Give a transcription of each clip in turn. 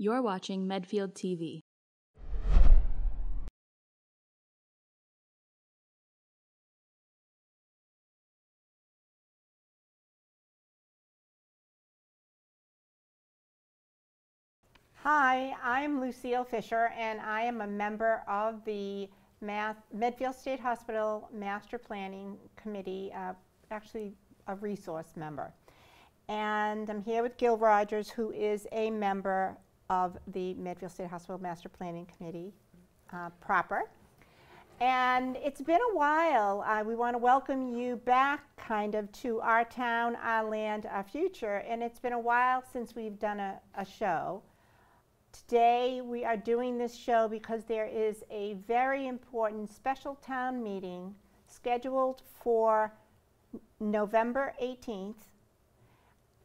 You're watching Medfield TV. Hi, I'm Lucille Fisher, and I am a member of the Medfield State Hospital Master Planning Committee, actually a resource member. And I'm here with Gil Rogers, who is a member of the Medfield State Hospital Master Planning Committee proper. And it's been a while. We want to welcome you back kind of to our town, our land, our future. And it's been a while since we've done a show. Today we are doing this show because there is a very important special town meeting scheduled for November 18th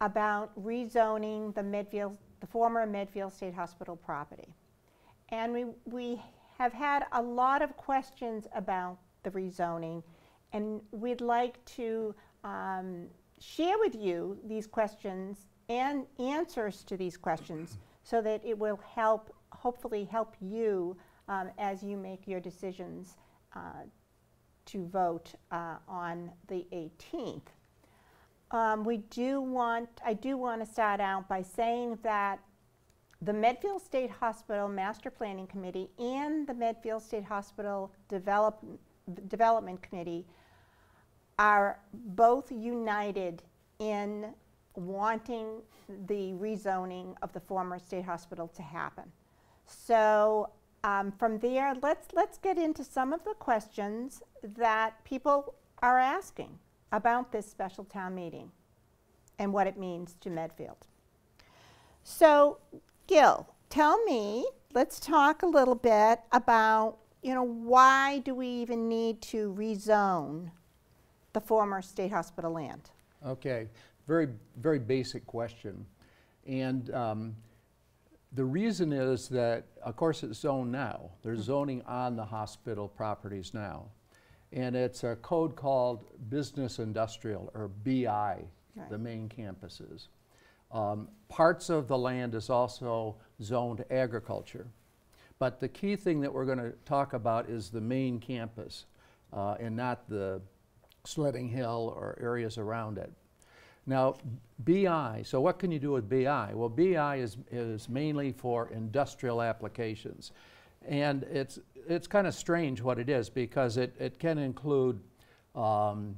about rezoning the former Medfield State Hospital property. And we have had a lot of questions about the rezoning, and we'd like to share with you these questions and answers to these questions, so that it will hopefully help you as you make your decisions to vote on the 18th. I do want to start out by saying that the Medfield State Hospital Master Planning Committee and the Medfield State Hospital Development Committee are both united in wanting the rezoning of the former state hospital to happen. So from there, let's get into some of the questions that people are asking about this special town meeting and what it means to Medfield. So Gil, tell me, let's talk a little bit about, why do we even need to rezone the former state hospital land? Okay. Very, very basic question. And the reason is that, of course, it's zoned now. There's zoning on the hospital properties now. And it's a code called Business Industrial, or BI, right. The main campuses. Parts of the land is also zoned agriculture. But the key thing that we're going to talk about is the main campus and not the Sledding Hill or areas around it. Now, BI, so what can you do with BI? Well, BI is mainly for industrial applications. And it's kind of strange what it is, because it can include auto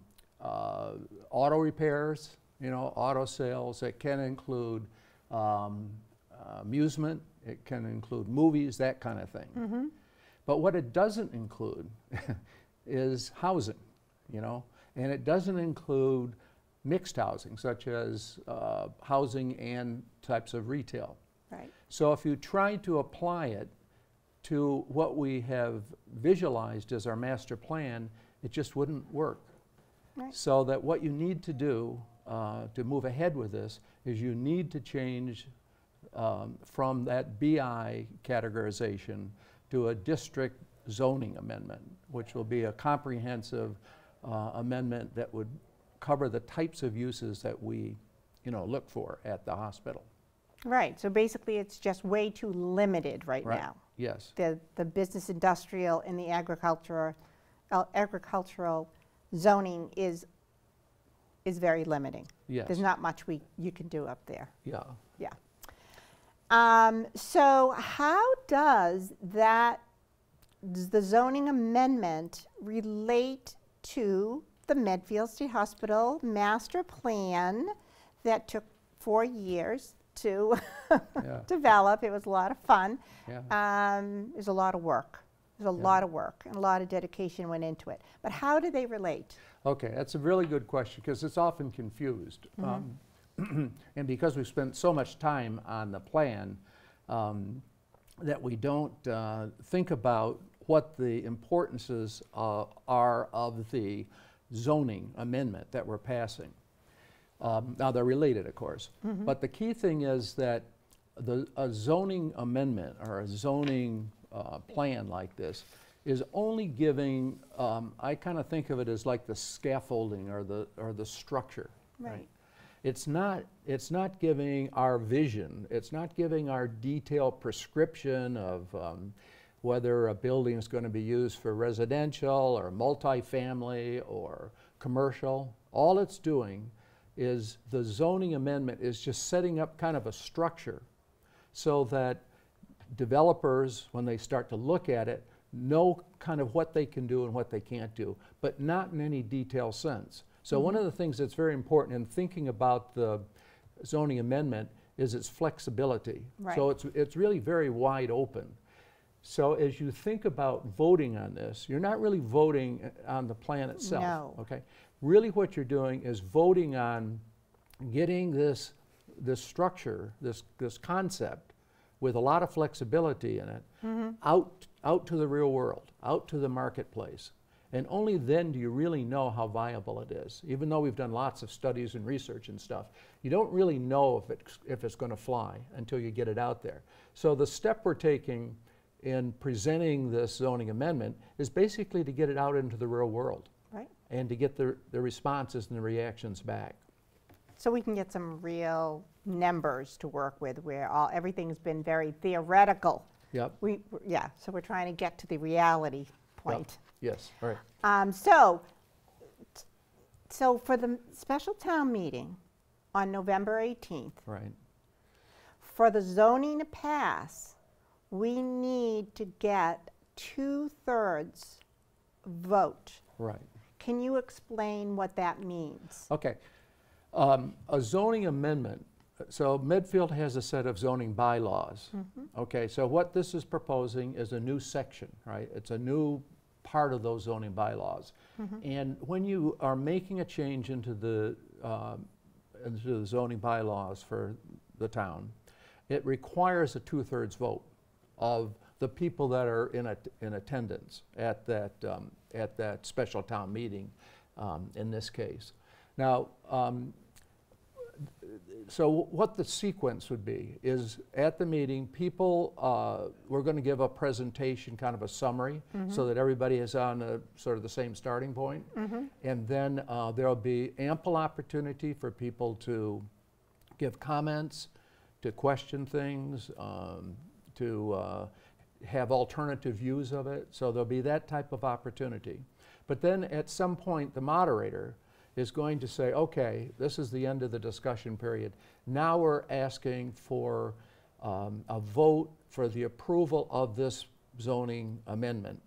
repairs, auto sales. It can include amusement. It can include movies, that kind of thing. Mm-hmm. But what it doesn't include is housing, and it doesn't include mixed housing, such as housing and types of retail. Right. So if you try to apply it to what we have visualized as our master plan, it just wouldn't work. Right. So that what you need to do to move ahead with this is you need to change from that BI categorization to a district zoning amendment, which will be a comprehensive amendment that would cover the types of uses that we, look for at the hospital. Right. So basically, it's just way too limited right now. Yes. The business industrial and the agricultural zoning is very limiting. Yes. There's not much you can do up there. Yeah. Yeah. So how does the zoning amendment relate to the Medfield State Hospital Master Plan that took 4 years to develop? It was a lot of fun. Yeah. It was a lot of work. There's a lot of work and a lot of dedication went into it. But how do they relate? Okay, that's a really good question, because it's often confused. Mm-hmm. And because we've spent so much time on the plan that we don't think about what the importances are of the zoning amendment that we're passing. Now they're related, of course, mm-hmm. But the key thing is that a zoning amendment or a zoning plan like this is only giving, I kind of think of it as like the scaffolding or the structure. Right. It's not giving our vision. It's not giving our detailed prescription of whether a building is going to be used for residential or multifamily or commercial. All it's doing is the zoning amendment is just setting up kind of a structure so that developers, when they start to look at it, know kind of what they can do and what they can't do, but not in any detailed sense. So one of the things that's very important in thinking about the zoning amendment is its flexibility. Right. So it's really very wide open. So as you think about voting on this, you're not really voting on the plan itself. No. Okay? Really what you're doing is voting on getting this structure, this concept with a lot of flexibility in it, out to the real world, out to the marketplace. And only then do you really know how viable it is. Even though we've done lots of studies and research and stuff, you don't really know if it's going to fly until you get it out there. So the step we're taking in presenting this zoning amendment is basically to get it out into the real world. Right. And to get the responses and the reactions back. So we can get some real numbers to work with where everything's been very theoretical. Yep. So we're trying to get to the reality point. Yep. Yes, right. So for the special town meeting on November 18th, Right. for the zoning to pass, we need to get 2/3 vote. Right. Can you explain what that means? Okay. A zoning amendment, so Medfield has a set of zoning bylaws. Okay, so what this is proposing is a new section, right? It's a new part of those zoning bylaws. And when you are making a change into the zoning bylaws for the town, it requires a 2/3 vote of the people that are in attendance at that special town meeting in this case. Now, so what the sequence would be is at the meeting, people, we're going to give a presentation, kind of a summary, so that everybody is on sort of the same starting point. And then there'll be ample opportunity for people to give comments, to question things, to have alternative views of it. So there'll be that type of opportunity. But then at some point, the moderator is going to say, okay, this is the end of the discussion period. Now we're asking for a vote for the approval of this zoning amendment.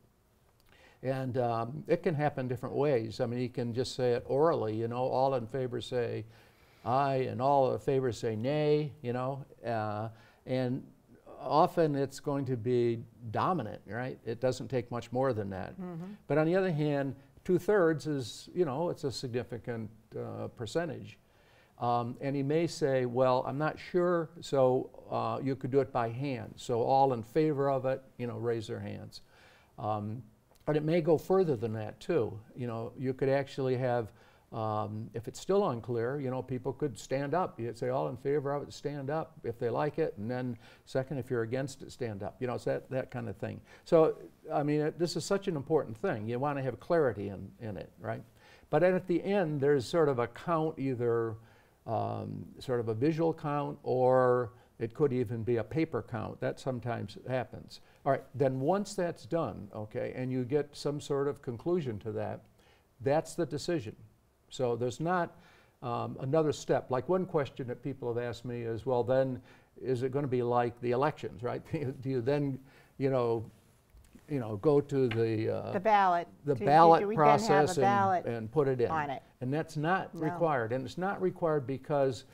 And it can happen different ways. I mean, you can just say it orally, you know, all in favor say aye, and all in favor say nay, you know, and often it's going to be dominant, right? It doesn't take much more than that. But on the other hand, 2/3 is, you know, it's a significant percentage. And he may say, well, I'm not sure, so you could do it by hand. So all in favor of it, you know, raise their hands. But it may go further than that too. You know, you could actually have, if it's still unclear, you know, people could stand up. You'd say all in favor of it, stand up if they like it, and then second, if you're against it, stand up. You know, it's that kind of thing. So, I mean, this is such an important thing. You want to have clarity in it, right? But then at the end, there's sort of a count, either sort of a visual count, or it could even be a paper count. That sometimes happens. All right, then once that's done, okay, and you get some sort of conclusion to that, that's the decision. So there's not another step. Like one question that people have asked me is, well, then is it going to be like the elections, right? Do you then, you know, go to the ballot, ballot process and put it in? On it. And that's not required. And it's not required because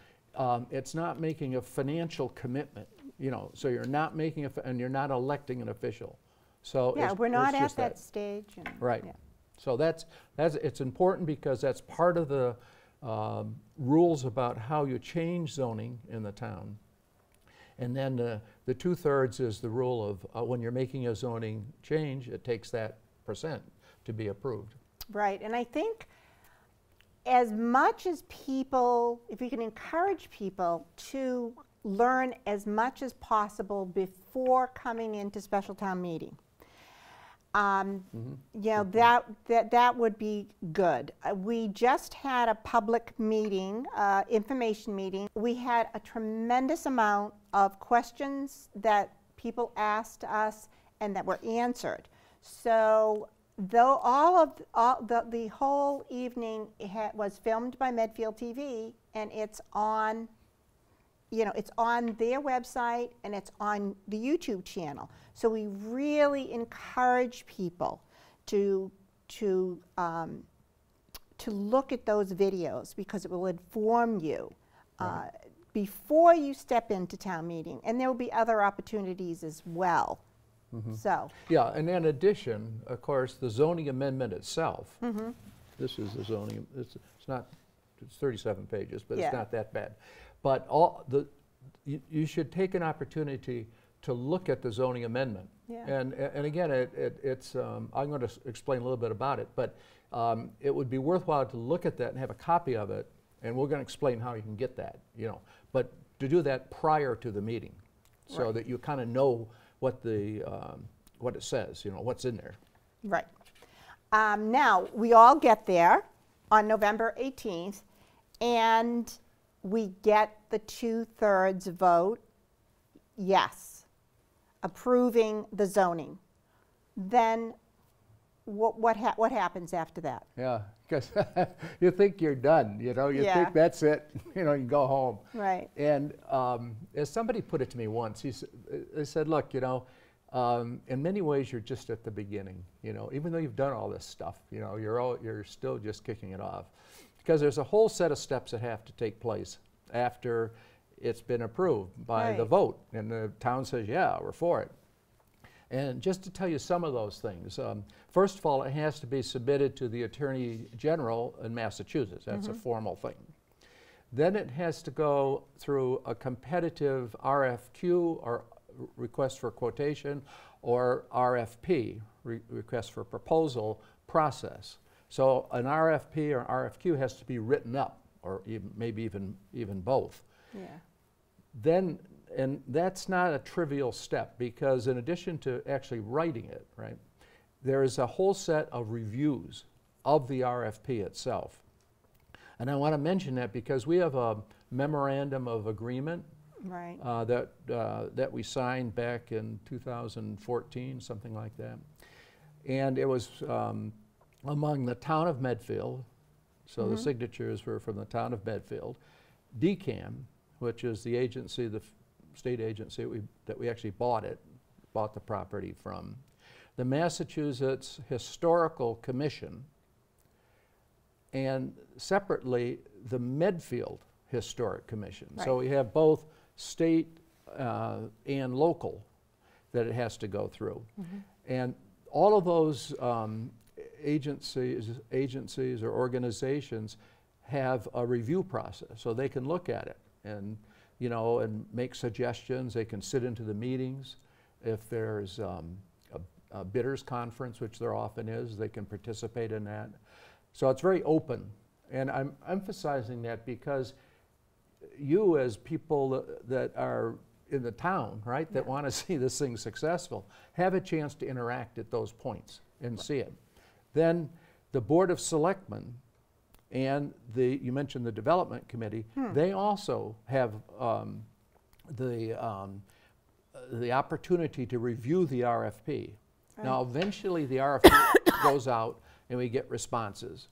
it's not making a financial commitment. You know, so you're not making and you're not electing an official. So yeah, we're not at that stage. Right. Yeah. So it's important because that's part of the rules about how you change zoning in the town. And then the 2/3 is the rule of when you're making a zoning change, it takes that percent to be approved. Right, and I think as much as people, if we can encourage people to learn as much as possible before coming into special town meeting. You know, that would be good. We just had a public meeting, information meeting. We had a tremendous amount of questions that people asked us and that were answered. So though the whole evening was filmed by Medfield TV, and it's on, you know, it's on their website and it's on the YouTube channel. So we really encourage people to look at those videos, because it will inform you before you step into town meeting, and there will be other opportunities as well. So yeah, and in addition, of course, the zoning amendment itself. This is the zoning. It's not. It's 37 pages, but it's not that bad. But you should take an opportunity to look at the zoning amendment. And again, it's I'm going to explain a little bit about it, but it would be worthwhile to look at that and have a copy of it, and we're going to explain how you can get that, you know. But to do that prior to the meeting, so that you kind of know what it says, you know, what's in there. Right. Now, we all get there on November 18th, and we get the 2/3 vote, yes, approving the zoning. Then what happens after that? Yeah, because you think you're done, you know, you think that's it, you know, you can go home. Right. And as somebody put it to me once, they said, look, you know, in many ways you're just at the beginning, you know, even though you've done all this stuff, you know, you're still just kicking it off. Because there's a whole set of steps that have to take place after it's been approved by the vote, and the town says, yeah, we're for it. And just to tell you some of those things, first of all, it has to be submitted to the Attorney General in Massachusetts. That's a formal thing. Then it has to go through a competitive RFQ, or request for quotation, or RFP, request for proposal process. So an RFP or RFQ has to be written up, or maybe even both. Yeah. Then, and that's not a trivial step, because in addition to actually writing it, right, there is a whole set of reviews of the RFP itself. And I want to mention that because we have a memorandum of agreement that we signed back in 2014, something like that. And it was among the town of Medfield, so the signatures were from the town of Medfield, DCAM, which is the agency, the state agency that we actually bought the property from, the Massachusetts Historical Commission, and separately the Medfield Historic Commission. So we have both state and local that it has to go through. And all of those agencies or organizations have a review process, so they can look at it and, you know, and make suggestions. They can sit into the meetings. If there's a bidders conference, which there often is, they can participate in that. So it's very open, and I'm emphasizing that because you, as people that are in the town, right, that want to see this thing successful, have a chance to interact at those points and see it. Then the Board of Selectmen and you mentioned the Development Committee, they also have the opportunity to review the RFP. Now, eventually the RFP goes out and we get responses.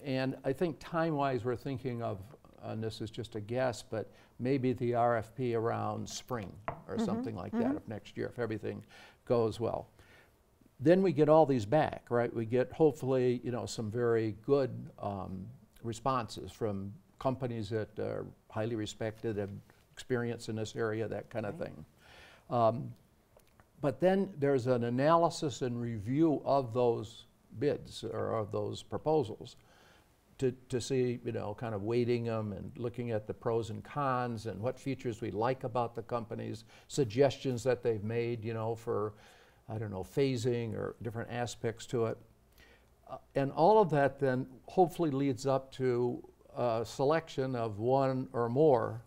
And I think time-wise we're thinking of, and this is just a guess, but maybe the RFP around spring or something like that of next year, if everything goes well. Then we get all these back, right? We get, hopefully, you know, some very good responses from companies that are highly respected, have experience in this area, that kind of thing. But then there's an analysis and review of those bids or of those proposals to see, you know, kind of weighting them and looking at the pros and cons and what features we like about the companies, suggestions that they've made, you know, for, I don't know, phasing or different aspects to it. And all of that then hopefully leads up to a selection of one or more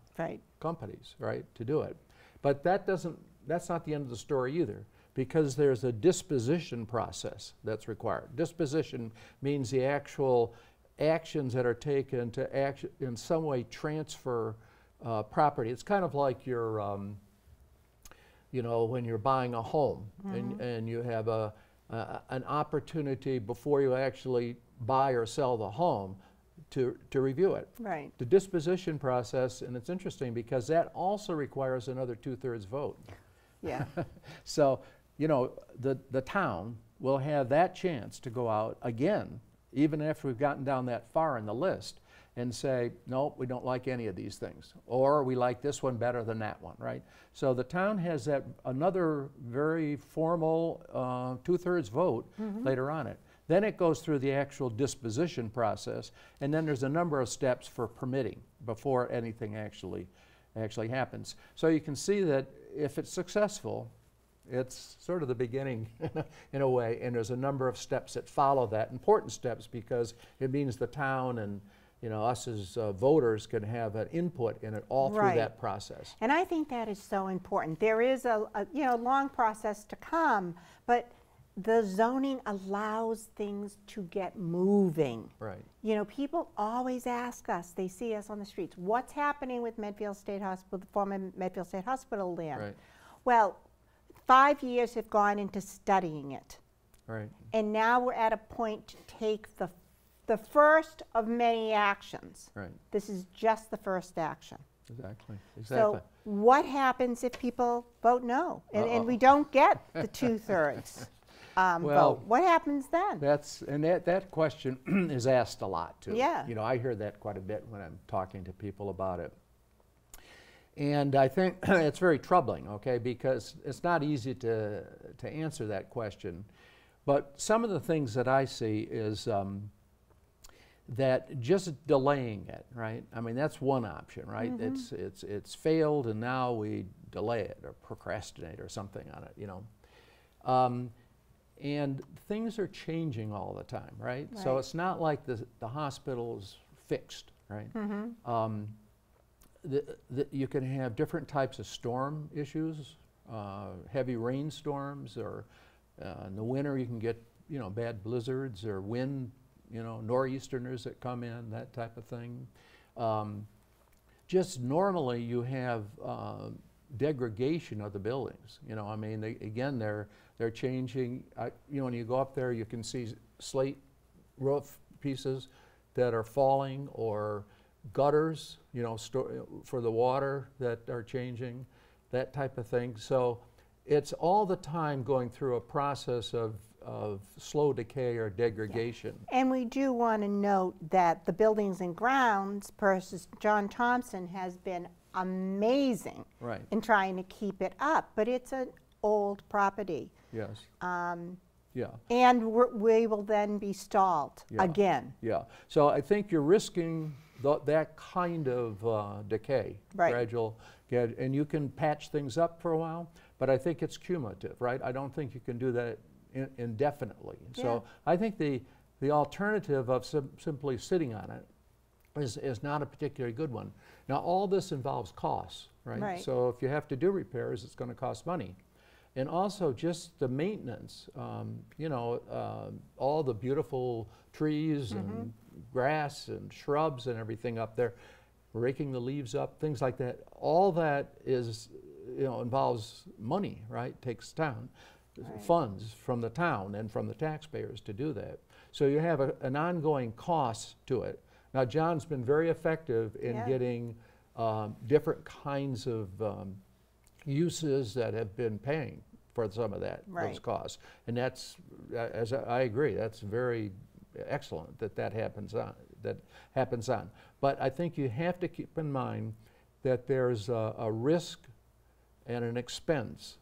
companies, right, to do it. But that's not the end of the story either, because there's a disposition process that's required. Disposition means the actual actions that are taken to in some way transfer property. It's kind of like your, you know, when you're buying a home and you have an opportunity before you actually buy or sell the home to review it. Right. The disposition process, and it's interesting because that also requires another 2/3 vote. Yeah. So, you know, the town will have that chance to go out again, even after we've gotten down that far in the list, and say, no, we don't like any of these things, or we like this one better than that one, right? So the town has that another very formal 2/3 vote later on it. Then it goes through the actual disposition process, and then there's a number of steps for permitting before anything actually happens. So you can see that if it's successful, it's sort of the beginning in a way, and there's a number of steps that follow that, important steps, because it means the town and, you know, us as voters can have an input in it all through that process. And I think that is so important. There is a you know, long process to come, but the zoning allows things to get moving. Right. You know, people always ask us, they see us on the streets, what's happening with Medfield State Hospital, the former Medfield State Hospital land? Right. Well, 5 years have gone into studying it. Right. And now we're at a point to take the first of many actions. Right. This is just the first action. Exactly. So what happens if people vote no and we don't get the 2/3 vote? What happens then? That question is asked a lot too. Yeah. You know, I hear that quite a bit when I'm talking to people about it. And I think it's very troubling, okay, because it's not easy to answer that question. But some of the things that I see is that just delaying it, right? I mean, that's one option, right? It's failed, and now we delay it or procrastinate or something on it, you know. And things are changing all the time, right? So it's not like the hospital is fixed, right? You can have different types of storm issues, heavy rainstorms, or in the winter you can get, you know, bad blizzards or wind, you know, nor'easterners that come in, that type of thing. Just normally you have degradation of the buildings. You know, I mean, again, they're changing. You know, when you go up there, you can see slate roof pieces that are falling, or gutters, you know, for the water that are changing, that type of thing. So it's all the time going through a process of slow decay or degradation. Yeah. And we do want to note that the Buildings and Grounds person, John Thompson, has been amazing in trying to keep it up, but it's an old property. Yes. Yeah. And we will then be stalled again. Yeah. So I think you're risking that kind of decay, gradual, and you can patch things up for a while, but I think it's cumulative, right? I don't think you can do that indefinitely. So I think the alternative of simply sitting on it is not a particularly good one. Now, all this involves costs, right? So if you have to do repairs, it's going to cost money. And also just the maintenance, you know, all the beautiful trees and grass and shrubs and everything up there, raking the leaves up, things like that. All that is, you know, involves money, right? Takes funds from the town and from the taxpayers to do that. So you have an ongoing cost to it. Now, John's been very effective in getting different kinds of uses that have been paying for some of those costs. And that's, as I agree, that's very excellent that happens on. But I think you have to keep in mind that there's a risk and an expense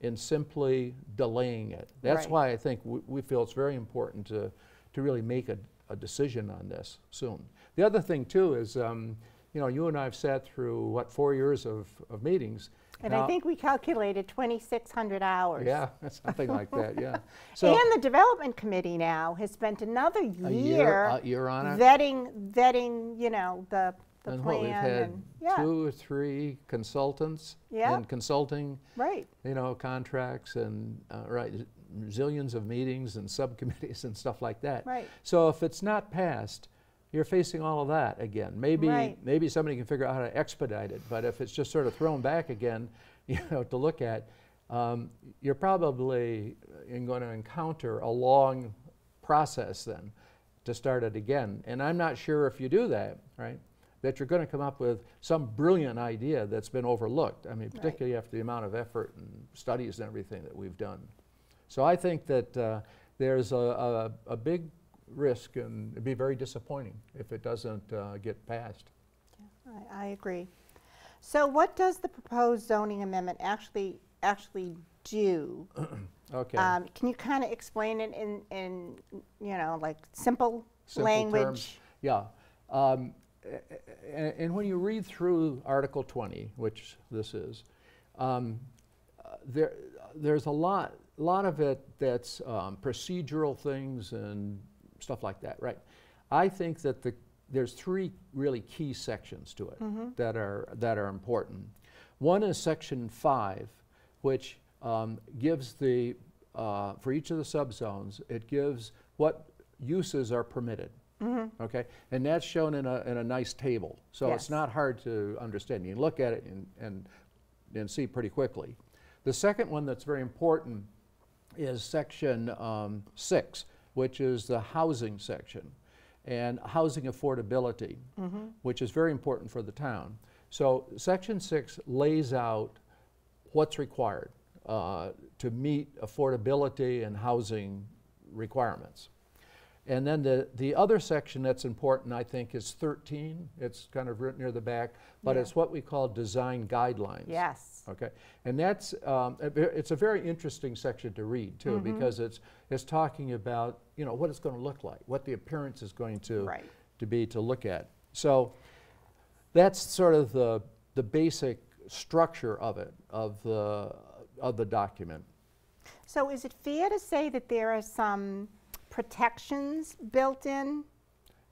in simply delaying it. That's why I think we feel it's very important to really make a decision on this soon. The other thing too is, you know, you and I have sat through, 4 years of meetings. And now, I think we calculated 2,600 hours. Yeah, something like that, yeah. So, and the development committee now has spent another year, on it? vetting, you know, the the and plan. what, we've had and, yeah, 2 or 3 consultants Yeah. and consulting, right, contracts and, right, zillions of meetings and subcommittees and stuff like that. right. So if it's not passed, you're facing all of that again. Maybe Right. maybe somebody can figure out how to expedite it, but if it's just sort of thrown back again, to look at, you're probably going to encounter a long process then to start it again. And I'm not sure if you do that, right, that you're going to come up with some brilliant idea that's been overlooked. I mean, particularly after the amount of effort and studies and everything that we've done. So I think that there's a big risk, and it'd be very disappointing if it doesn't get passed. I agree. So what does the proposed zoning amendment actually do? Okay. Can you kind of explain it in like simple language? Terms. Yeah. And when you read through Article 20, which this is, there's a lot of it that's procedural things and stuff like that, right? I think that there's 3 really key sections to it that are important. One is Section 5, which gives for each of the subzones, it gives what uses are permitted. Okay, and that's shown in a nice table, so Yes. it's not hard to understand. You can look at it and see pretty quickly. The second one that's very important is Section 6, which is the housing section, and housing affordability, which is very important for the town. So Section 6 lays out what's required to meet affordability and housing requirements. And then the other section that's important, I think, is 13. It's kind of written near the back, but it's what we call design guidelines. Yes. Okay, and that's it's a very interesting section to read too, because it's talking about what it's going to look like, what the appearance is going to be to look at. So that's sort of the basic structure of it, of the document. So is it fair to say that there are some protections built in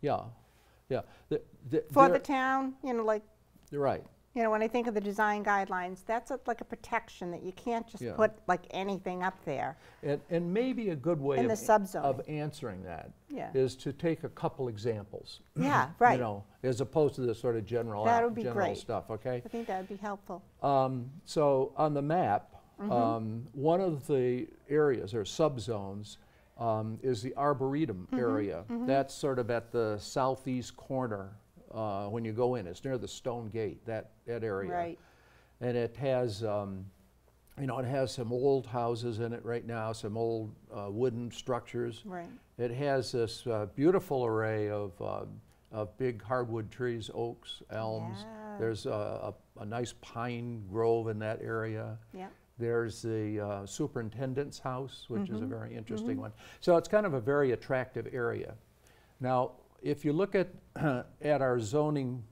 Yeah. for the town? Like, You're right. when I think of the design guidelines, that's like a protection that you can't just put like anything up there. And maybe a good way In the of subzone. answering that Yeah. is to take a couple examples. Yeah, right. As opposed to the sort of general That would be general great. stuff. Okay. I think that would be helpful. So on the map, one of the areas or subzones is the Arboretum area. That's sort of at the southeast corner when you go in. It's near the stone gate, that area. Right. And it has, it has some old houses in it right now, some old wooden structures. Right. It has this beautiful array of big hardwood trees, oaks, elms. Yeah. There's a nice pine grove in that area. Yeah. There's the superintendent's house, which is a very interesting one. So it's kind of a very attractive area. Now, if you look at our zoning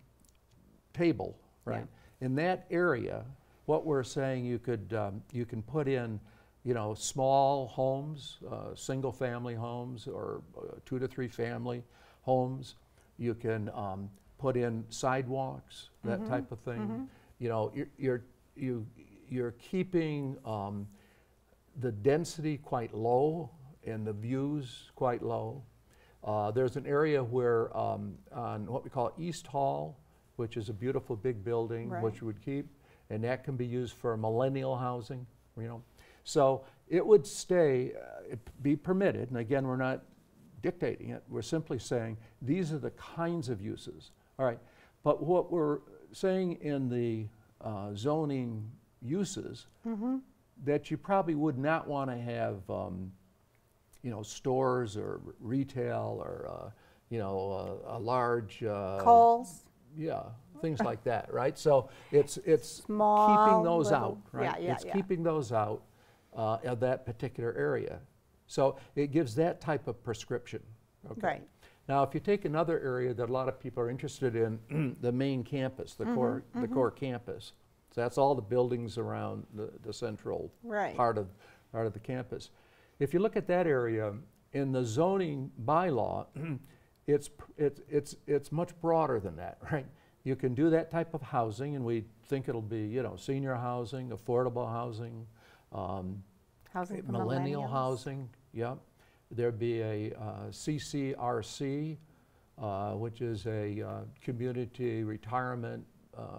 table, right, in that area, what we're saying you can put in, small homes, single-family homes, or 2 to 3 family homes. You can put in sidewalks, that type of thing. You're keeping the density quite low and the views quite low. There's an area where on what we call East Hall, which is a beautiful big building, which we would keep, and that can be used for millennial housing, So it would be permitted, and again, we're not dictating it, we're simply saying these are the kinds of uses. All right, but what we're saying in the zoning uses that you probably would not want to have stores or retail or a large Coles. Yeah, things like that, right? So it's Small, keeping those little, out, right? yeah, It's keeping those out of that particular area. So it gives that type of prescription. Okay. Right. Now, if you take another area that a lot of people are interested in, the main campus, the core campus. So that's all the buildings around the central part of the campus. If you look at that area in the zoning bylaw, it's much broader than that, right? you can do that type of housing, and we think it'll be, you know, senior housing, affordable housing, Housing for millennial millennials. housing, yep. There'd be a CCRC, which is a community retirement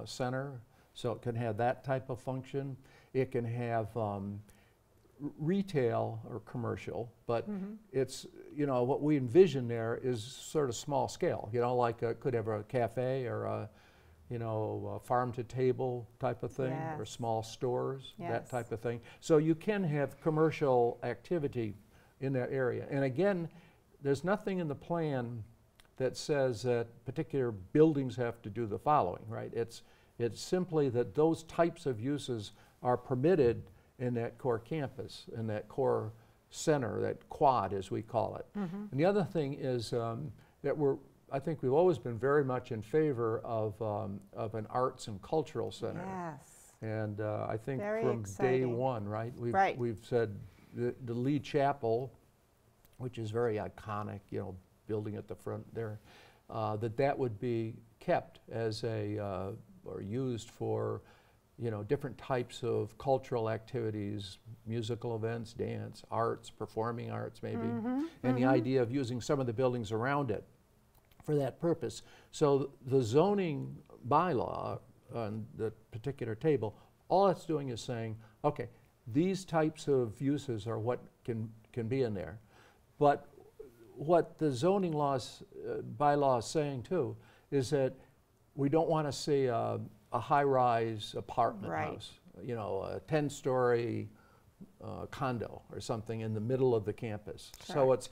center, so it can have that type of function. It can have retail or commercial, but it's, you know, what we envision there is sort of small scale, you know, like could have a cafe or a, you know, a farm to table type of thing, or Yes. small stores, that Yes. type of thing. So you can have commercial activity in that area. And again, there's nothing in the plan that says that particular buildings have to do the following, right? It's simply that those types of uses are permitted in that core campus, in that core center, that quad as we call it. And the other thing is that I think we've always been very much in favor of an arts and cultural center. Yes. And I think Very from day exciting. one, right? Right. We've said the Lee Chapel, which is very iconic, you know, building at the front there, that would be kept as or used for, you know, different types of cultural activities, musical events, dance, arts, performing arts maybe, and the idea of using some of the buildings around it for that purpose. So the zoning bylaw on the particular table, all it's doing is saying, okay, these types of uses are what can be in there. But what the zoning bylaw is saying too is that we don't want to see a high-rise apartment Right. house, you know, a 10-story condo or something in the middle of the campus. So Correct. it's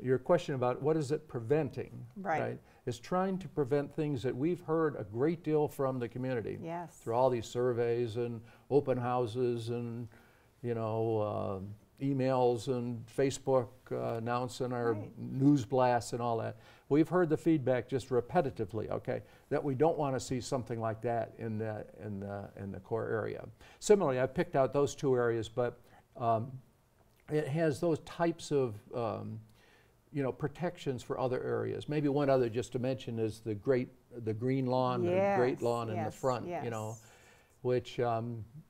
your question about what is it preventing, Right. is trying to prevent things that we've heard a great deal from the community Yes. through all these surveys and open houses and, you know, emails and Facebook announcing our Right. news blasts and all that. We've heard the feedback just repetitively, okay, that we don't want to see something like that in the core area. Similarly, I picked out those two areas, but it has those types of you know, protections for other areas. Maybe one other just to mention is the green lawn, the great Yes, lawn in the yes, front, you know, yes. which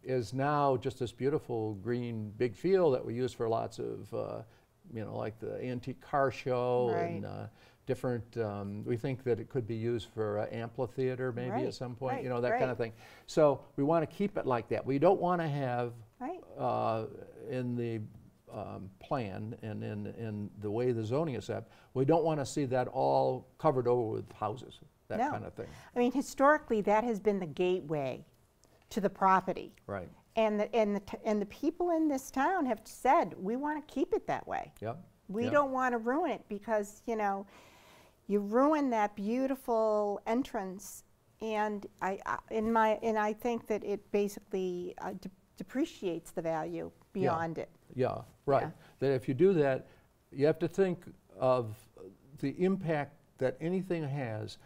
is now just this beautiful green big field that we use for lots of, you know, like the antique car show and different, we think that it could be used for amphitheater maybe Right, at some point, right, you know, that right. kind of thing. So we want to keep it like that. We don't want to have Right. in the plan and in the way the zoning is set, we don't want to see that all covered over with houses, that No. kind of thing. I mean, historically, that has been the gateway to the property. Right. And the people in this town have said, we want to keep it that way. Yep. We Yep. don't want to ruin it because, you know, you ruin that beautiful entrance, and I think that it basically depreciates the value beyond it. Yeah, right. Yeah. That if you do that, you have to think of the impact that anything has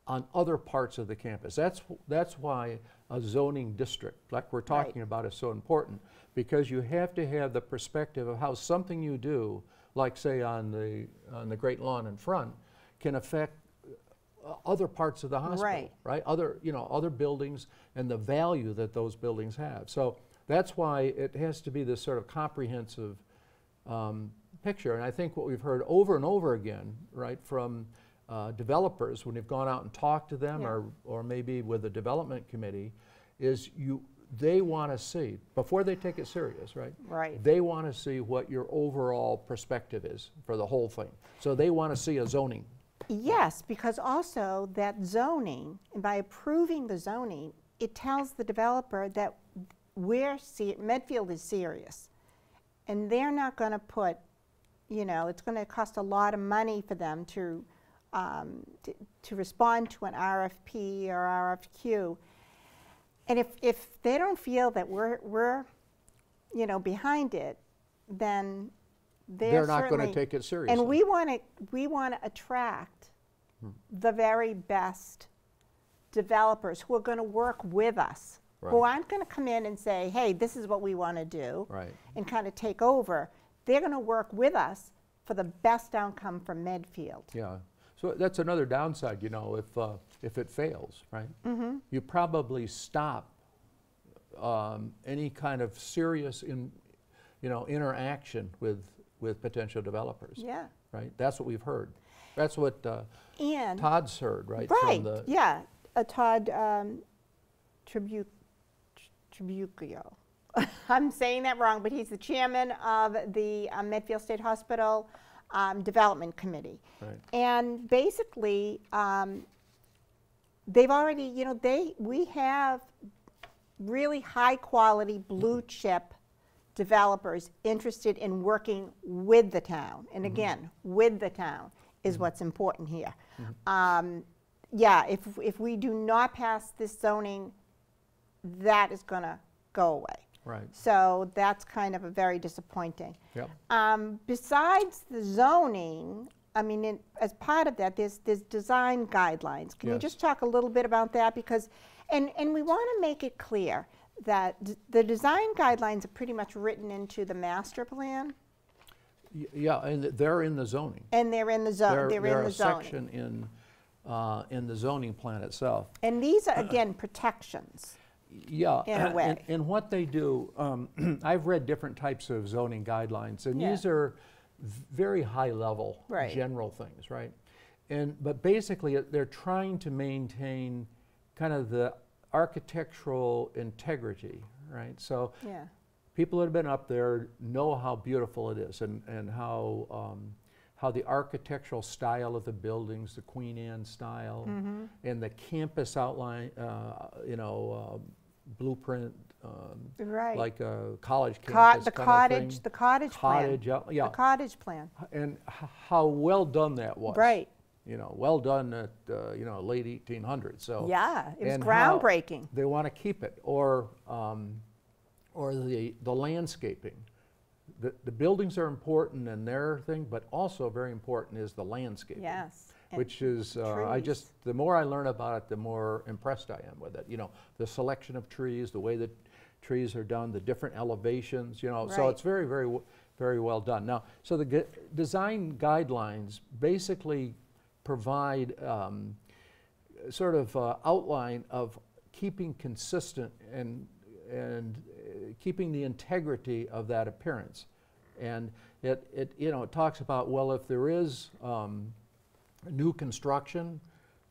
on other parts of the campus. That's why a zoning district, like we're talking about, is so important, because you have to have the perspective of how something you do, like say on the Great Lawn in front, can affect other parts of the hospital, right? Other buildings and the value that those buildings have. So that's why it has to be this sort of comprehensive picture. And I think what we've heard over and over again, right, from developers when you've gone out and talked to them, or maybe with the development committee, is they want to see, before they take it serious, right? Right. They want to see what your overall perspective is for the whole thing. So they want to see a zoning. Yes, because also that zoning, and by approving the zoning, it tells the developer that Medfield is serious. And they're not going to put, you know, it's going to cost a lot of money for them to respond to an RFP or RFQ. And if they don't feel that we're you know, behind it, then They're not going to take it seriously. And we want to attract the very best developers who are going to work with us, who aren't going to come in and say, hey, this is what we want to do, and kind of take over. They're going to work with us for the best outcome for Medfield. Yeah. So that's another downside, you know, if it fails, right? You probably stop any kind of serious interaction with potential developers. Yeah. Right. That's what we've heard. That's what And Todd's heard, right? right. From the Yeah. Todd Tribucchio. I'm saying that wrong, but he's the chairman of the Medfield State Hospital Development Committee. Right. And basically, they've already, we have really high quality blue chip developers interested in working with the town. And again, with the town is what's important here. Yeah, if we do not pass this zoning, that is going to go away. Right. So that's kind of a very disappointing. Yep. Besides the zoning, I mean, as part of that, there's design guidelines. Can you Yes. just talk a little bit about that? Because, and we want to make it clear that the design guidelines are pretty much written into the master plan. Yeah, and they're in the zoning. And they're in the zone. They're in the a zoning. section in the zoning plan itself. And these are again protections. Yeah, In a way. and what they do, I've read different types of zoning guidelines, and Yeah. these are very high level, Right. general things, right? But basically, they're trying to maintain kind of the architectural integrity, right? So Yeah. people that have been up there know how beautiful it is, and how the architectural style of the buildings, the Queen Anne style, and the campus outline, blueprint, Right. like a college campus The kind of cottage, thing. the cottage plan. Cottage, yeah. The cottage plan. And how well done that was. Right. Well done at late 1800s. So Yeah, it was and how groundbreaking. they want to keep it, or the landscaping. The buildings are important in their thing, but also very important is the landscaping. Yes. And Which is, trees. the more I learn about it, the more impressed I am with it. The selection of trees, the way that trees are done, the different elevations, so Right. it's very, very, very well done. Now, so the design guidelines basically provide sort of outline of keeping consistent and keeping the integrity of that appearance. And it talks about, well, if there is new construction,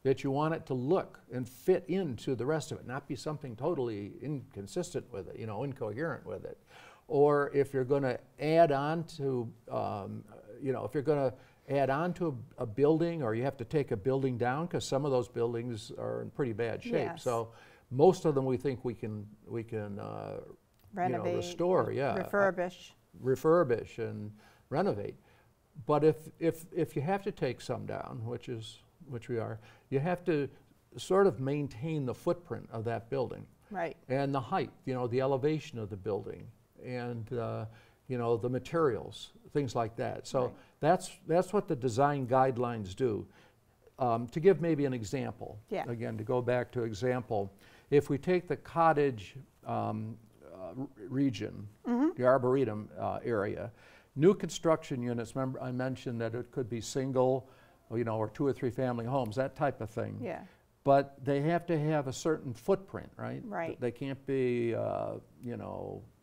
that you want it to look and fit into the rest of it, not be something totally inconsistent with it, incoherent with it. Or if you're going to add on to, if you're going to add on to a building, or you have to take a building down, because some of those buildings are in pretty bad shape. Yes. So most of them we think we can Renovate, restore, refurbish and renovate. But if you have to take some down, which we are, you have to sort of maintain the footprint of that building. Right. And the height, the elevation of the building, and the materials, things like that. So Right. that's what the design guidelines do. To give maybe an example, Yeah. again, to go back to example, if we take the cottage region, the Arboretum area, new construction units, remember I mentioned that it could be single, or 2 or 3 family homes, that type of thing. Yeah. But they have to have a certain footprint, right? Right. They can't be,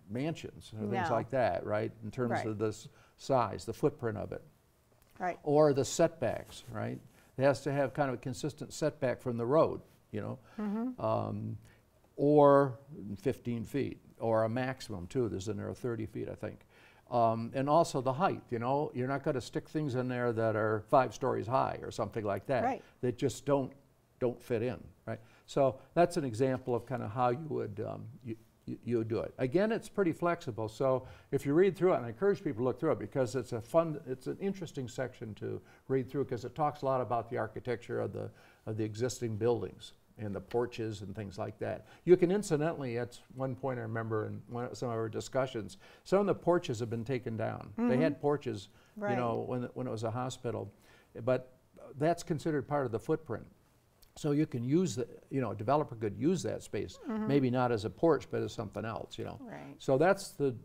mansions or things No. like that, right? In terms Right. of the size, the footprint of it. Right. Or the setbacks, right? It has to have kind of a consistent setback from the road, or 15 feet, or a maximum too. There's in there 30 feet, I think. And also the height, you're not going to stick things in there that are 5 stories high or something like that. Right. That just don't fit in, right? So that's an example of kind of how you would you do it. Again, it's pretty flexible. So if you read through it, and I encourage people to look through it, because it's an interesting section to read through, because it talks a lot about the architecture of the existing buildings and the porches and things like that. You can incidentally, at one point I remember in some of our discussions, some of the porches have been taken down. They had porches, Right. when it was a hospital, but that's considered part of the footprint. So you can use a developer could use that space, maybe not as a porch, but as something else, Right. So that's the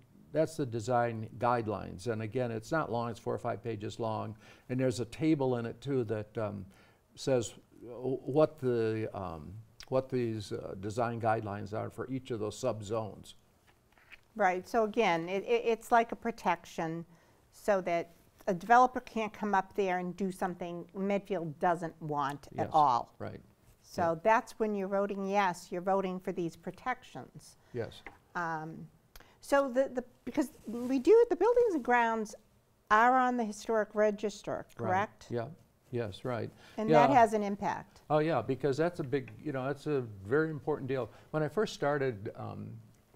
design guidelines. And again, it's not long, it's 4 or 5 pages long. And there's a table in it too that says, what these design guidelines are for each of those subzones. Right, so again, it's like a protection so that a developer can't come up there and do something Medfield doesn't want Yes, at all. right. So that's when you're voting yes, you're voting for these protections. Yes. So because the buildings and grounds are on the historic register, correct? Right. Yeah. Yes, right. And yeah. that has an impact. Oh yeah, because that's a big, that's a very important deal. When I first started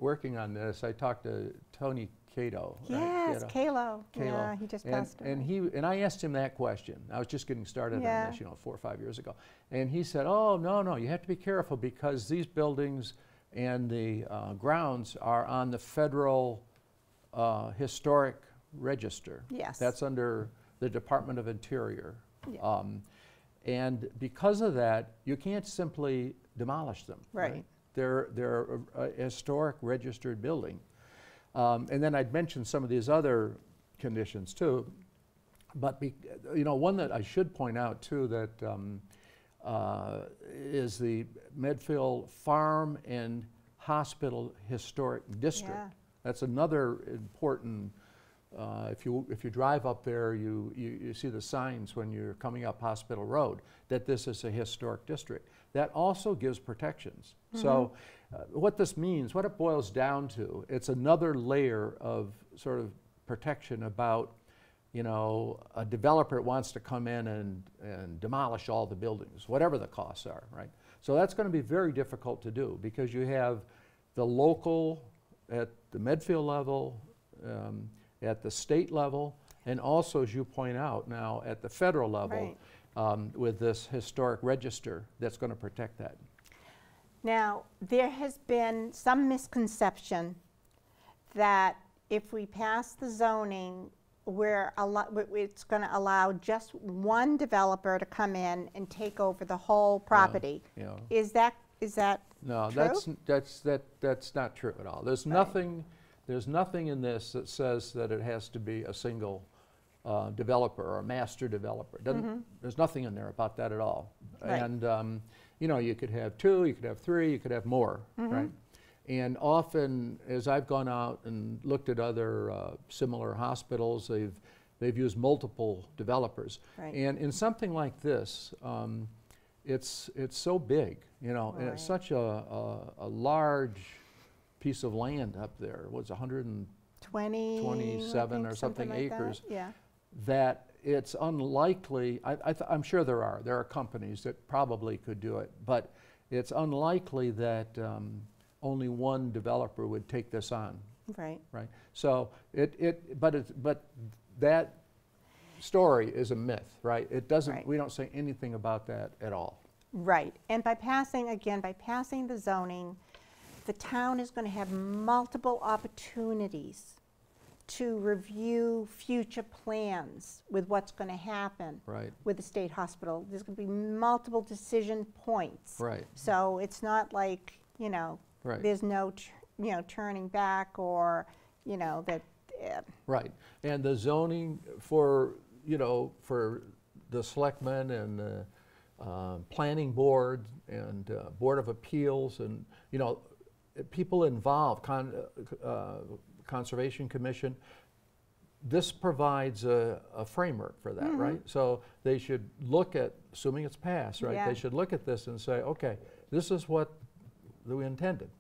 working on this, I talked to Tony Cato. Yes, right? Kalo. Yeah, he just passed away. And I asked him that question. I was just getting started Yeah. on this, 4 or 5 years ago. And he said, oh, no, you have to be careful because these buildings and the grounds are on the federal historic register. Yes. That's under the Department of Interior. Yeah. And because of that, you can't simply demolish them. Right. They're a historic registered building. And then I'd mentioned some of these other conditions too. But one that I should point out too that is the Medfield Farm and Hospital Historic District. Yeah. That's another important. If you drive up there, you see the signs when you're coming up Hospital Road that this is a historic district. That also gives protections. Mm-hmm. So what this means, what it boils down to, it's another layer of sort of protection about, a developer wants to come in and demolish all the buildings, whatever the costs are, right? So that's going to be very difficult to do because you have the local at the Medfield level, at the state level, and also, as you point out now, at the federal level, right. With this historic register that's going to protect that. Now, there has been some misconception that if we pass the zoning, it's going to allow just one developer to come in and take over the whole property. Yeah. Is that no, true? That's not true at all. There's nothing. There's nothing in this that says that it has to be a single developer or a master developer. There's nothing in there about that at all. Right. And you could have 2, you could have 3, you could have more, right? And often, as I've gone out and looked at other similar hospitals, they've used multiple developers. Right. And in something like this, it's so big, right. And it's such a large piece of land up there. It was 127 or something like acres. That. Yeah. That it's unlikely. I'm sure there are companies that probably could do it, but it's unlikely that only one developer would take this on. Right. Right. So but that story is a myth, right? It doesn't. Right. We don't say anything about that at all. Right. And by passing the zoning, the town is going to have multiple opportunities to review future plans with what's going to happen with the state hospital. There's going to be multiple decision points. Right. So it's not like, there's no, turning back or, that. Right. And the zoning for the selectmen and the planning board and board of appeals and, people involved, Conservation Commission, this provides a framework for that, right? So they should look at, assuming it's passed, right? Yeah. They should look at this and say, okay, this is what we intended.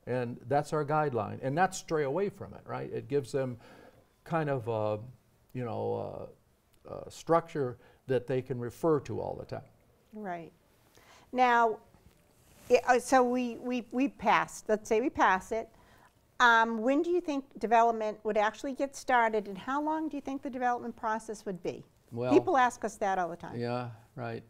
And that's our guideline. And not stray away from it, right? It gives them kind of a structure that they can refer to all the time. Right. Now, so we passed, let's say we pass it. When do you think development would actually get started, and how long do you think the development process would be? Well, people ask us that all the time. Yeah, right.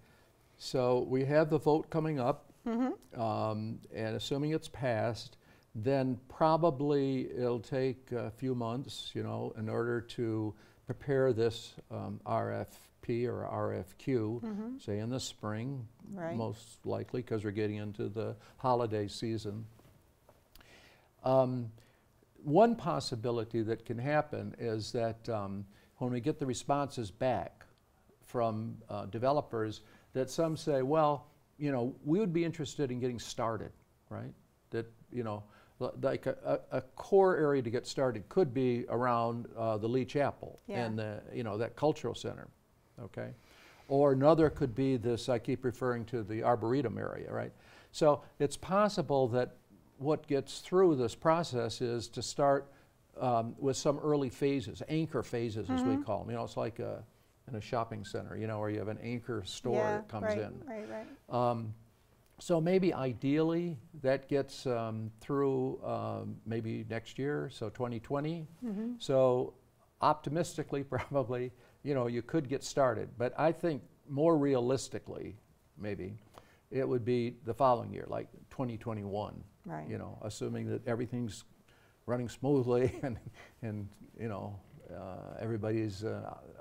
So we have the vote coming up, and assuming it's passed, then probably it'll take a few months, in order to prepare this RFP or RFQ, say in the spring, most likely, because we're getting into the holiday season. One possibility that can happen is that when we get the responses back from developers, that some say, well, you know, we would be interested in getting started, right? That, you know, like a core area to get started could be around the Lee Chapel and the, you know, that cultural center, okay? Or another could be this, I keep referring to the Arboretum area, right? So it's possible that what gets through this process is to start with some early phases, anchor phases as we call them. You know, it's like in a shopping center, you know, where you have an anchor store that comes in. Right. So maybe ideally that gets through maybe next year, so 2020. So optimistically, probably, you know, you could get started. But I think more realistically, maybe, it would be the following year, like 2021. Right. You know, assuming that everything's running smoothly and you know, everybody's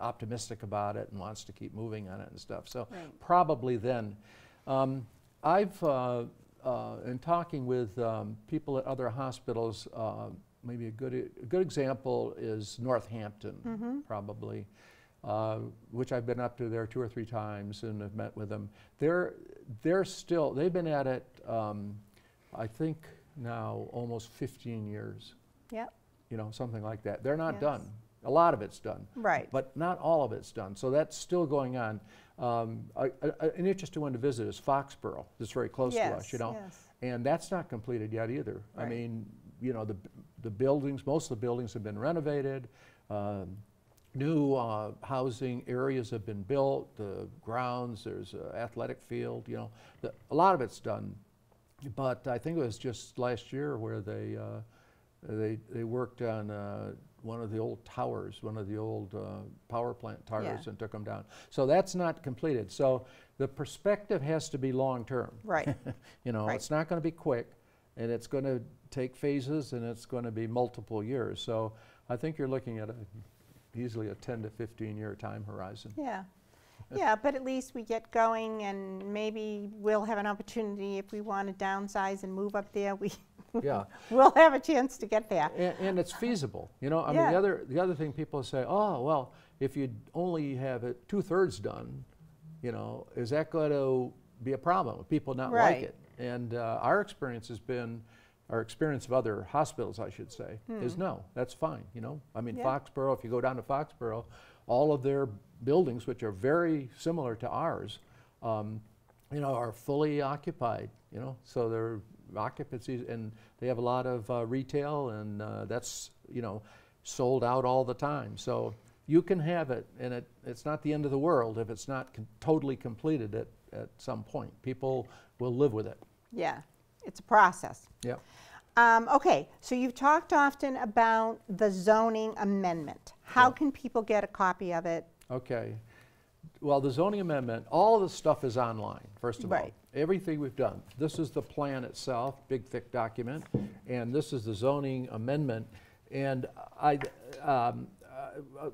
optimistic about it and wants to keep moving on it and stuff. So probably then. I've, in talking with people at other hospitals, maybe a good example is Northampton, probably, which I've been up to there 2 or 3 times and have met with them. They've been at it, I think now almost 15 years. Yep. You know, something like that. They're not done. A lot of it's done. Right. But not all of it's done. So that's still going on. An interesting one to visit is Foxborough. It's very close to us, you know. And that's not completed yet either. I mean, you know, the buildings, most of the buildings have been renovated. New housing areas have been built. The grounds, there's an athletic field, you know. A lot of it's done. But I think it was just last year where they worked on one of the old towers, one of the old power plant towers, and took them down. So that's not completed. So the perspective has to be long term. Right. You know, it's not going to be quick, and it's going to take phases, and it's going to be multiple years. So I think you're looking at easily a 10 to 15 year time horizon. Yeah. Yeah, but at least we get going, and maybe we'll have an opportunity if we want to downsize and move up there. We'll have a chance to get there. And it's feasible. You know, I mean, the other thing people say, oh, well, if you only have it 2/3 done, you know, is that going to be a problem with people not like it? And our experience has been, our experience of other hospitals, I should say, is no, that's fine, you know. I mean, Foxborough, if you go down to Foxborough, all of their buildings, which are very similar to ours, you know, are fully occupied, you know, so they're occupancies, and they have a lot of retail, and that's, you know, sold out all the time. So you can have it, and it's not the end of the world if it's not totally completed at some point. People will live with it. Yeah, it's a process. Yeah. Okay, so you've talked often about the zoning amendment. How can people get a copy of it? Okay. Well, the zoning amendment, all of the stuff is online, first of all. Everything we've done. This is the plan itself, big, thick document, and this is the zoning amendment. And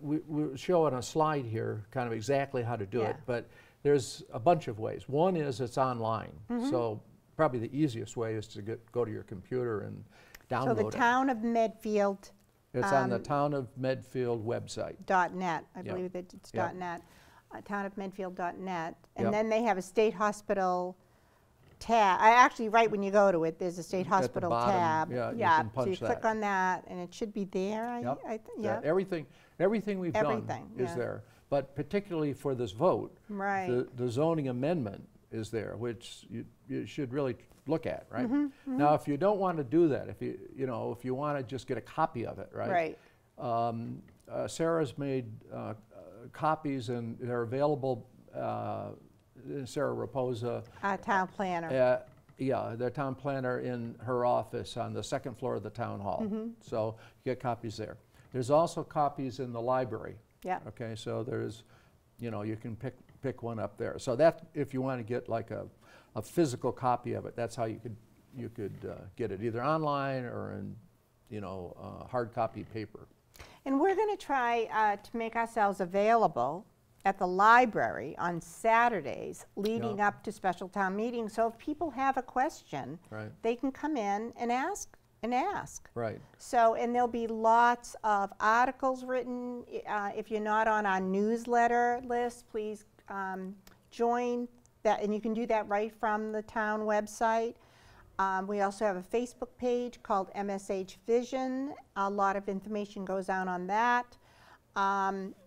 we show on a slide here kind of exactly how to do it, but there's a bunch of ways. One is it's online, so probably the easiest way is to go to your computer and download it. So the Town of Medfield. It's on the Town of Medfield website. .net, I believe that it's .net. Townofmedfield.net, and then they have a state hospital tab. Actually, right when you go to it, there's a state hospital tab. Yeah, you can punch so you click on that, and it should be there. Everything we've done is there. But particularly for this vote, the zoning amendment is there, which you should really look at, right? Now, if you don't want to do that, if you want to just get a copy of it, right? Sarah's made copies, and they're available. Sarah Raposa, town planner. the town planner in her office on the 2nd floor of the town hall. So you get copies there. There's also copies in the library. Okay, so there's, you can pick one up there. So that, if you want to get like a physical copy of it, that's how you could get it, either online or in hard copy paper. And we're going to try to make ourselves available at the library on Saturdays leading up to special town meetings. So if people have a question, they can come in and ask. Right. So, and there'll be lots of articles written. If you're not on our newsletter list, please join and you can do that right from the town website. We also have a Facebook page called MSH Vision. A lot of information goes out on that.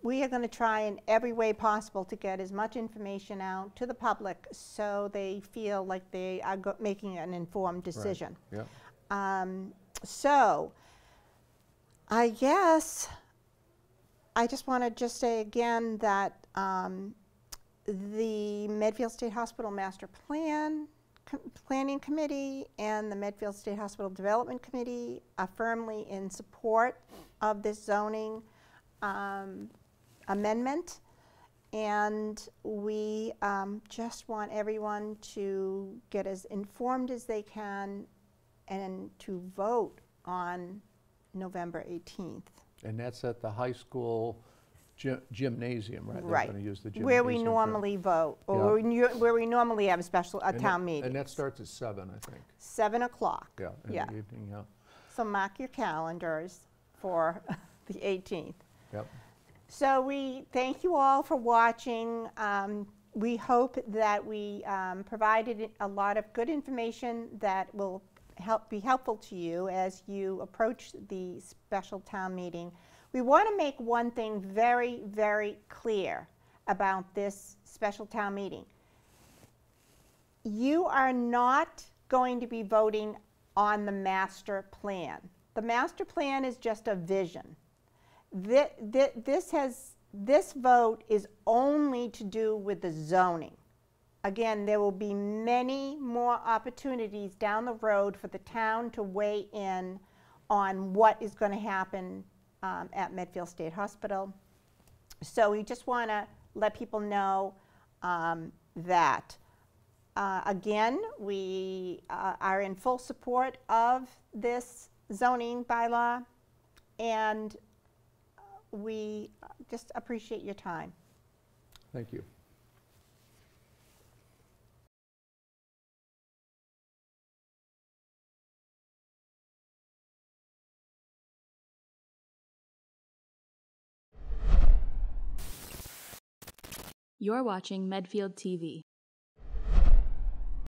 We are going to try in every way possible to get as much information out to the public so they feel like they are making an informed decision. Right. Yeah. So I guess I just want to just say again that the Medfield State Hospital Master Planning Committee and the Medfield State Hospital Development Committee are firmly in support of this zoning amendment, and we just want everyone to get as informed as they can and to vote on November 18th. And that's at the high school gymnasium, right? They're Right. going to use the gymnasium Where we for- normally vote, or where we normally have a town meeting. And that starts at 7, I think. 7 o'clock. Yeah, in Yeah. the evening, yeah. So mark your calendars for the 18th. Yep. So we thank you all for watching. We hope that we provided a lot of good information that will be helpful to you as you approach the special town meeting. We want to make one thing very, very clear about this special town meeting. You are not going to be voting on the master plan. The master plan is just a vision. This vote is only to do with the zoning. Again, there will be many more opportunities down the road for the town to weigh in on what is going to happen at Medfield State Hospital. So we just want to let people know that. Again, we are in full support of this zoning bylaw, and we just appreciate your time. Thank you. You're watching Medfield TV.